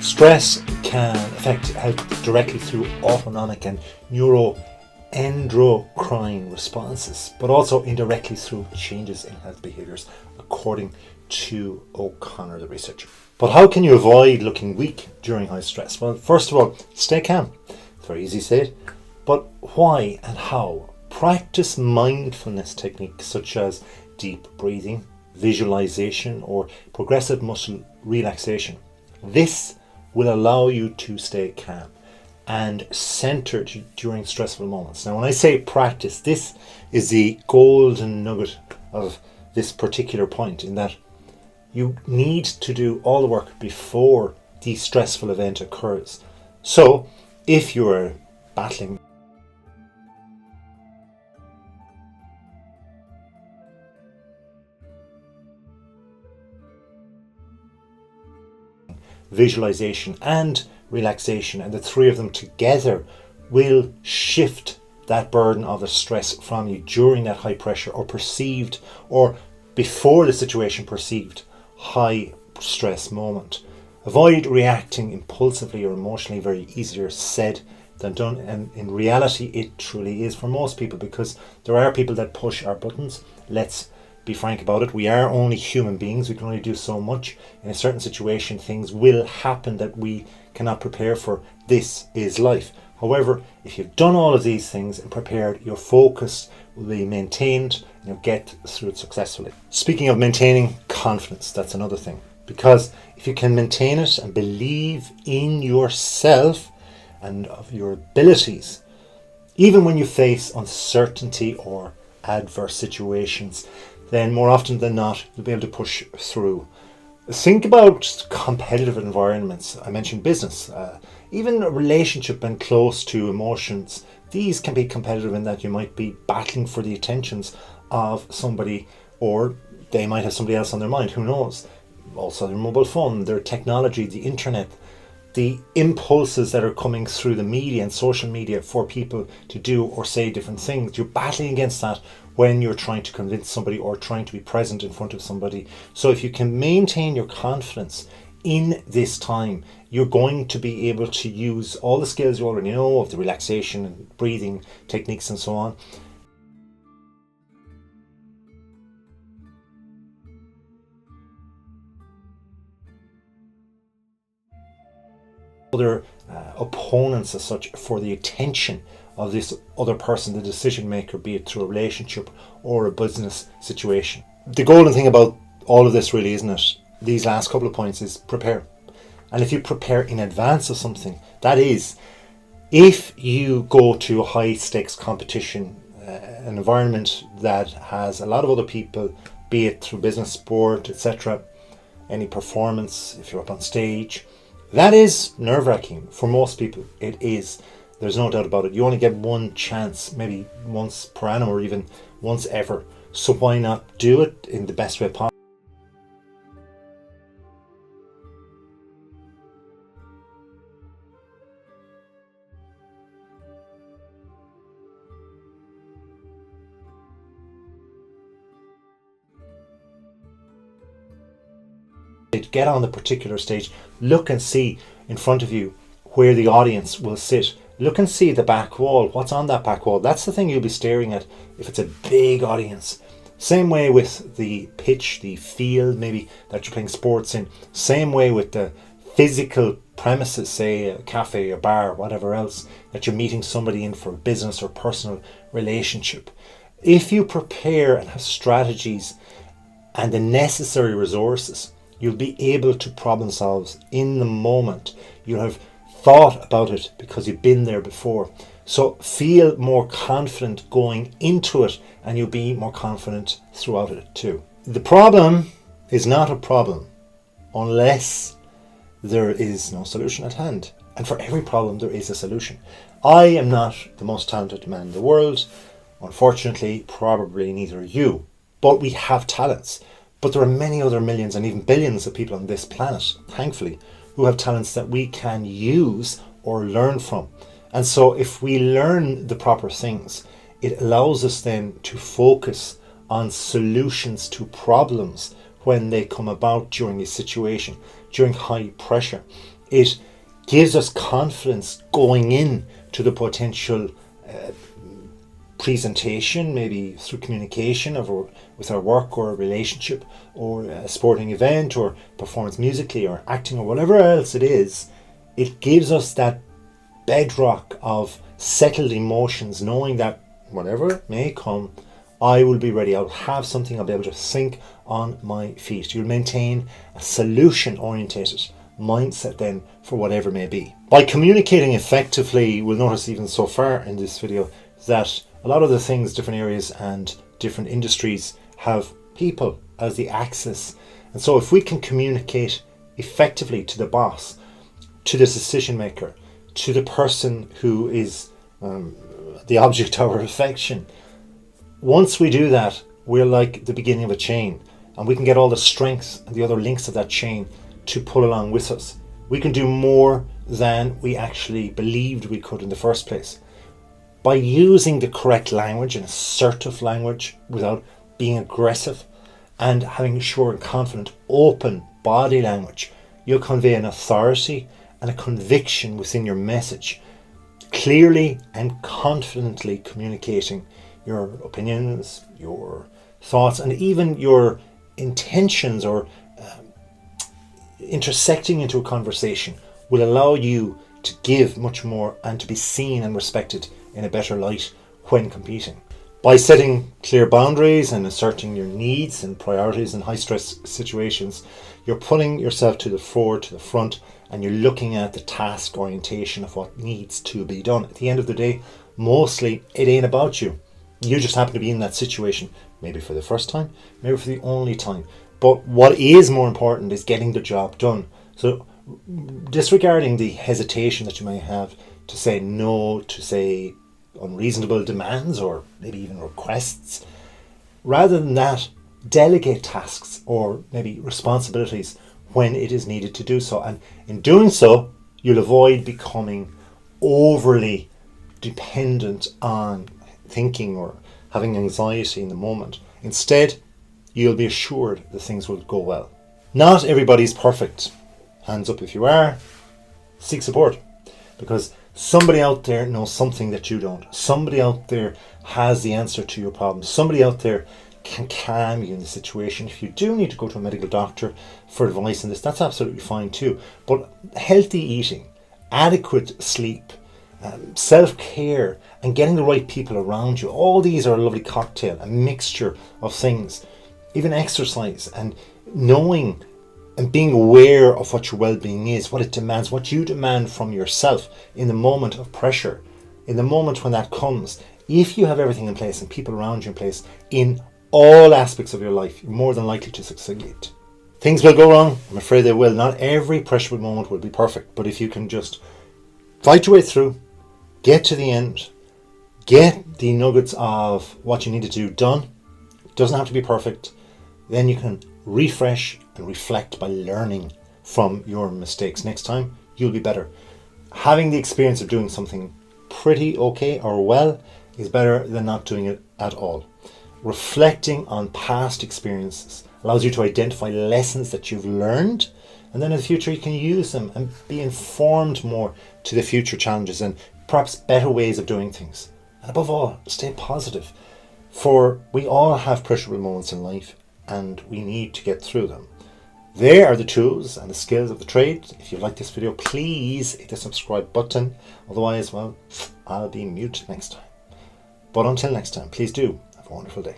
Stress can affect health directly through autonomic and neuroendocrine responses, but also indirectly through changes in health behaviours, according to O'Connor, the researcher. But how can you avoid looking weak during high stress? Well, first of all, stay calm. It's very easy to say it, but why and how? Practice mindfulness techniques such as deep breathing, visualization, or progressive muscle relaxation. This will allow you to stay calm and centered during stressful moments. Now, when I say practice, this is the golden nugget of this particular point, in that you need to do all the work before the stressful event occurs. So, if you're battling visualization and relaxation, and the three of them together will shift that burden of the stress from you during that high pressure or perceived, or before the situation perceived, high stress moment. Avoid reacting impulsively or emotionally. Very easier said than done, and in reality it truly is for most people, because there are people that push our buttons. Let's be frank about it. We are only human beings. We can only do so much. In a certain situation, things will happen that we cannot prepare for. This is life. However, if you've done all of these things and prepared, your focus will be maintained and you'll get through it successfully. Speaking of maintaining confidence, that's another thing. Because if you can maintain it and believe in yourself and of your abilities, even when you face uncertainty or adverse situations, then more often than not, you'll be able to push through. Think about competitive environments. I mentioned business, even a relationship and close to emotions. These can be competitive in that you might be battling for the attentions of somebody, or they might have somebody else on their mind, who knows. Also their mobile phone, their technology, the internet, the impulses that are coming through the media and social media for people to do or say different things. You're battling against that when you're trying to convince somebody or trying to be present in front of somebody. So if you can maintain your confidence in this time, you're going to be able to use all the skills you already know of the relaxation and breathing techniques and so on. Other opponents as such for the attention of this other person, the decision maker, be it through a relationship or a business situation. The golden thing about all of this, really, isn't it, these last couple of points, is prepare. And if you prepare in advance of something, that is, if you go to a high stakes competition, an environment that has a lot of other people, be it through business, sport, etc., any performance, if you're up on stage, that is nerve-wracking for most people. It is. There's no doubt about it. You only get one chance, maybe once per annum or even once ever. So why not do it in the best way possible? Get on the particular stage, look and see in front of you where the audience will sit. Look and see the back wall. What's on that back wall? That's the thing you'll be staring at if it's a big audience. Same way with the pitch, the field maybe that you're playing sports in. Same way with the physical premises, say a cafe, a bar, whatever else, that you're meeting somebody in for a business or personal relationship. If you prepare and have strategies and the necessary resources, you'll be able to problem solve in the moment. You'll have thought about it because you've been there before. So feel more confident going into it, and you'll be more confident throughout it too. The problem is not a problem unless there is no solution at hand. And for every problem there is a solution. I am not the most talented man in the world. Unfortunately, probably neither are you. But we have talents. But there are many other millions and even billions of people on this planet, thankfully, who have talents that we can use or learn from. And so if we learn the proper things, it allows us then to focus on solutions to problems when they come about during a situation, during high pressure. It gives us confidence going in to the potential presentation, maybe through communication with our work or a relationship or a sporting event or performance musically or acting or whatever else it is. It gives us that bedrock of settled emotions, knowing that whatever may come, I will be ready. I'll have something. I'll be able to think on my feet. You'll maintain a solution orientated mindset then for whatever may be. By communicating effectively, we'll notice even so far in this video that a lot of the things, different areas and different industries have people as the axis. And so if we can communicate effectively to the boss, to the decision maker, to the person who is the object of our affection, once we do that, we're like the beginning of a chain, and we can get all the strengths and the other links of that chain to pull along with us. We can do more than we actually believed we could in the first place. By using the correct language, and assertive language, without being aggressive, and having sure and confident, open body language, you'll convey an authority and a conviction within your message, clearly and confidently communicating your opinions, your thoughts, and even your intentions, or intersecting into a conversation will allow you to give much more and to be seen and respected in a better light when competing. By setting clear boundaries and asserting your needs and priorities in high stress situations, you're putting yourself to the fore, to the front, and you're looking at the task orientation of what needs to be done. At the end of the day, mostly it ain't about you. You just happen to be in that situation, maybe for the first time, maybe for the only time. But what is more important is getting the job done. So disregarding the hesitation that you may have to say no, to say unreasonable demands or maybe even requests, rather than that, delegate tasks or maybe responsibilities when it is needed to do so. And in doing so, you'll avoid becoming overly dependent on thinking or having anxiety in the moment. Instead, you'll be assured that things will go well. Not everybody's perfect. Hands up if you are. Seek support, because somebody out there knows something that you don't. Somebody out there has the answer to your problem. Somebody out there can calm you in the situation. If you do need to go to a medical doctor for advice on this, that's absolutely fine too. But healthy eating, adequate sleep, self-care, and getting the right people around you, all these are a lovely cocktail, a mixture of things. Even exercise and knowing and being aware of what your well-being is, what it demands, what you demand from yourself in the moment of pressure, in the moment when that comes. If you have everything in place and people around you in place in all aspects of your life, you're more than likely to succeed. Things will go wrong, I'm afraid they will. Not every pressurable moment will be perfect, but if you can just fight your way through, get to the end, get the nuggets of what you need to do done, it doesn't have to be perfect, then you can refresh and reflect by learning from your mistakes. Next time, you'll be better. Having the experience of doing something pretty okay or well is better than not doing it at all. Reflecting on past experiences allows you to identify lessons that you've learned, and then in the future you can use them and be informed more to the future challenges and perhaps better ways of doing things. And above all, stay positive, for we all have pressurable moments in life and we need to get through them. There are the tools and the skills of the trade. If you like this video, please hit the subscribe button. Otherwise, well, I'll be mute next time. But until next time, please do have a wonderful day.